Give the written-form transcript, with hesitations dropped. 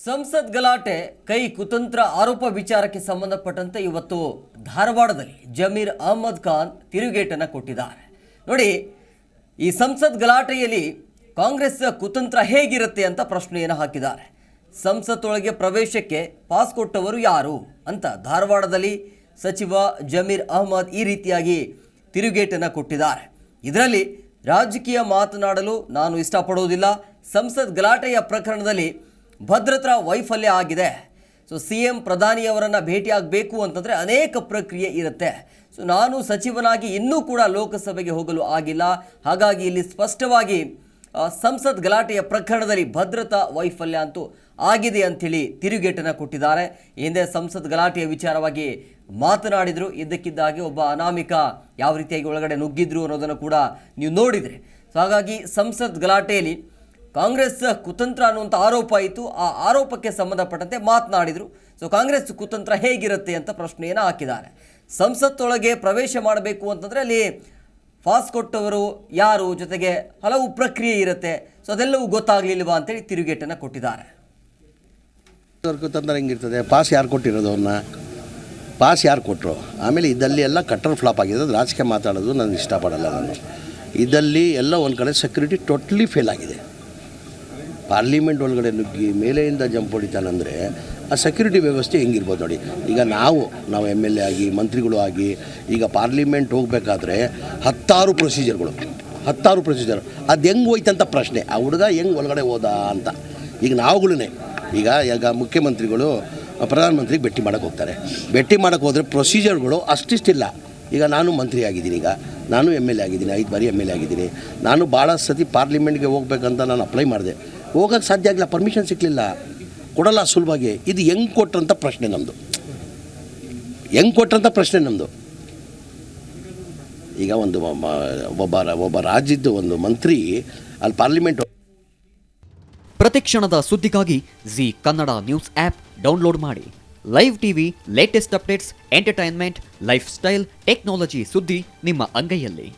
ಸಂಸತ್ ಗಲಾಟೆ ಕೈ ಕುತಂತ್ರ ಆರೋಪ ವಿಚಾರಕ್ಕೆ ಸಂಬಂಧಪಟ್ಟಂತೆ ಇವತ್ತು ಧಾರವಾಡದಲ್ಲಿ ಜಮೀರ್ ಅಹಮದ್ ಖಾನ್ ತಿರುಗೇಟನ್ನು ಕೊಟ್ಟಿದ್ದಾರೆ. ನೋಡಿ, ಈ ಸಂಸತ್ ಗಲಾಟೆಯಲ್ಲಿ ಕಾಂಗ್ರೆಸ್ ಕುತಂತ್ರ ಹೇಗಿರುತ್ತೆ ಅಂತ ಪ್ರಶ್ನೆಯನ್ನು ಹಾಕಿದ್ದಾರೆ. ಸಂಸತ್ತೊಳಗೆ ಪ್ರವೇಶಕ್ಕೆ ಪಾಸ್ ಕೊಟ್ಟವರು ಯಾರು ಅಂತ ಧಾರವಾಡದಲ್ಲಿ ಸಚಿವ ಜಮೀರ್ ಅಹಮದ್ ಈ ರೀತಿಯಾಗಿ ತಿರುಗೇಟನ್ನು ಕೊಟ್ಟಿದ್ದಾರೆ. ಇದರಲ್ಲಿ ರಾಜಕೀಯ ಮಾತನಾಡಲು ನಾನು ಇಷ್ಟಪಡೋದಿಲ್ಲ. ಸಂಸತ್ ಗಲಾಟೆಯ ಪ್ರಕರಣದಲ್ಲಿ ಭದ್ರತಾ ವೈಫಲ್ಯ ಆಗಿದೆ. CM ಪ್ರಧಾನಿಯವರನ್ನು ಭೇಟಿಯಾಗಬೇಕು ಅಂತಂದರೆ ಅನೇಕ ಪ್ರಕ್ರಿಯೆ ಇರುತ್ತೆ. ನಾನು ಸಚಿವನಾಗಿ ಇನ್ನೂ ಕೂಡ ಲೋಕಸಭೆಗೆ ಹೋಗಲು ಆಗಿಲ್ಲ. ಹಾಗಾಗಿ ಇಲ್ಲಿ ಸ್ಪಷ್ಟವಾಗಿ ಸಂಸತ್ ಗಲಾಟೆಯ ಪ್ರಕರಣದಲ್ಲಿ ಭದ್ರತಾ ವೈಫಲ್ಯ ಅಂತೂ ಆಗಿದೆ ಅಂಥೇಳಿ ತಿರುಗೇಟನ್ನು ಕೊಟ್ಟಿದ್ದಾರೆ. ಹಿಂದೆ ಸಂಸತ್ ಗಲಾಟೆಯ ವಿಚಾರವಾಗಿ ಮಾತನಾಡಿದರು. ಇದ್ದಕ್ಕಿದ್ದಾಗೆ ಒಬ್ಬ ಅನಾಮಿಕ ಯಾವ ರೀತಿಯಾಗಿ ಒಳಗಡೆ ನುಗ್ಗಿದ್ರು ಅನ್ನೋದನ್ನು ಕೂಡ ನೀವು ನೋಡಿದರೆ. ಹಾಗಾಗಿ ಸಂಸತ್ ಗಲಾಟೆಯಲ್ಲಿ ಕಾಂಗ್ರೆಸ್ ಕುತಂತ್ರ ಅನ್ನುವಂಥ ಆರೋಪ ಆಯಿತು. ಆ ಆರೋಪಕ್ಕೆ ಸಂಬಂಧಪಟ್ಟಂತೆ ಮಾತನಾಡಿದರು. ಕಾಂಗ್ರೆಸ್ ಕುತಂತ್ರ ಹೇಗಿರುತ್ತೆ ಅಂತ ಪ್ರಶ್ನೆಯನ್ನು ಹಾಕಿದ್ದಾರೆ. ಸಂಸತ್ತೊಳಗೆ ಪ್ರವೇಶ ಮಾಡಬೇಕು ಅಂತಂದರೆ ಅಲ್ಲಿ ಪಾಸ್ ಕೊಟ್ಟವರು ಯಾರು, ಜೊತೆಗೆ ಹಲವು ಪ್ರಕ್ರಿಯೆ ಇರುತ್ತೆ. ಅದೆಲ್ಲವೂ ಗೊತ್ತಾಗಲಿಲ್ವಾ ಅಂತೇಳಿ ತಿರುಗೇಟನ್ನು ಕೊಟ್ಟಿದ್ದಾರೆ. ಕುತಂತ್ರ ಹೆಂಗಿರ್ತದೆ? ಪಾಸ್ ಯಾರು ಕೊಟ್ಟಿರೋದು? ಅವ್ರನ್ನ ಪಾಸ್ ಯಾರು ಕೊಟ್ಟರು? ಆಮೇಲೆ ಇದ್ದಲ್ಲಿ ಎಲ್ಲ ಕಟ್ಟರ್ ಫ್ಲಾಪ್ ಆಗಿದೆ. ಅದು ರಾಜಕೀಯ ಮಾತಾಡೋದು ನಾನು ಇಷ್ಟಪಡಲ್ಲ. ನಾನು ಇದ್ದಲ್ಲಿ ಎಲ್ಲ ಒಂದು ಕಡೆ ಸೆಕ್ಯೂರಿಟಿ ಟೋಟ್ಲಿ ಫೇಲ್ ಆಗಿದೆ. ಪಾರ್ಲಿಮೆಂಟ್ ಒಳಗಡೆ ನುಗ್ಗಿ ಮೇಲೆಯಿಂದ ಜಂಪ್ ಹೊಡಿತಾನಂದರೆ ಆ ಸೆಕ್ಯೂರಿಟಿ ವ್ಯವಸ್ಥೆ ಹೆಂಗಿರ್ಬೋದು ನೋಡಿ. ಈಗ ನಾವು MLA ಆಗಿ ಮಂತ್ರಿಗಳು ಆಗಿ ಈಗ ಪಾರ್ಲಿಮೆಂಟ್ ಹೋಗಬೇಕಾದ್ರೆ ಹತ್ತಾರು ಪ್ರೊಸೀಜರ್. ಅದು ಹೆಂಗೆ ಹೋಯ್ತಂತ ಪ್ರಶ್ನೆ. ಆ ಹುಡುಗ ಹೆಂಗೆ ಒಳಗಡೆ ಹೋದ ಅಂತ. ಈಗ ನಾವುಗಳೇ ಈಗ ಮುಖ್ಯಮಂತ್ರಿಗಳು ಪ್ರಧಾನಮಂತ್ರಿಗೆ ಭೇಟಿ ಮಾಡೋಕ್ಕೆ ಹೋಗ್ತಾರೆ. ಭೇಟಿ ಮಾಡೋಕ್ಕೆ ಹೋದರೆ ಪ್ರೊಸೀಜರ್ಗಳು ಅಷ್ಟಿಷ್ಟಿಲ್ಲ. ಈಗ ನಾನು ಮಂತ್ರಿ ಆಗಿದ್ದೀನಿ, ಈಗ ನಾನು MLA ಆಗಿದ್ದೀನಿ, 5 ಬಾರಿ MLA ಆಗಿದ್ದೀನಿ. ನಾನು ಭಾಳ ಸತಿ ಪಾರ್ಲಿಮೆಂಟ್ಗೆ ಹೋಗ್ಬೇಕಂತ ನಾನು ಅಪ್ಲೈ ಮಾಡಿದೆ. ಹೋಗೋಕ್ಕೆ ಸಾಧ್ಯ ಆಗಿಲ್ಲ, ಪರ್ಮಿಷನ್ ಸಿಕ್ಕಲಿಲ್ಲ, ಕೊಡಲ್ಲ ಸುಲಭವಾಗಿ. ಇದು ಹೆಂಗೆ ಕೊಟ್ರಂತ ಪ್ರಶ್ನೆ ನಮ್ಮದು. ಈಗ ಒಂದು ಒಬ್ಬ ರಾಜ್ಯದ ಒಂದು ಮಂತ್ರಿ ಅಲ್ಲಿ ಪಾರ್ಲಿಮೆಂಟ್. ಪ್ರತಿಕ್ಷಣದ ಸುದ್ದಿಗಾಗಿ Zee Kannada news app download ಮಾಡಿ. Live TV, latest updates, entertainment, lifestyle, technology ಸುದ್ದಿ ನಿಮ್ಮ ಅಂಗೈಯಲ್ಲಿ.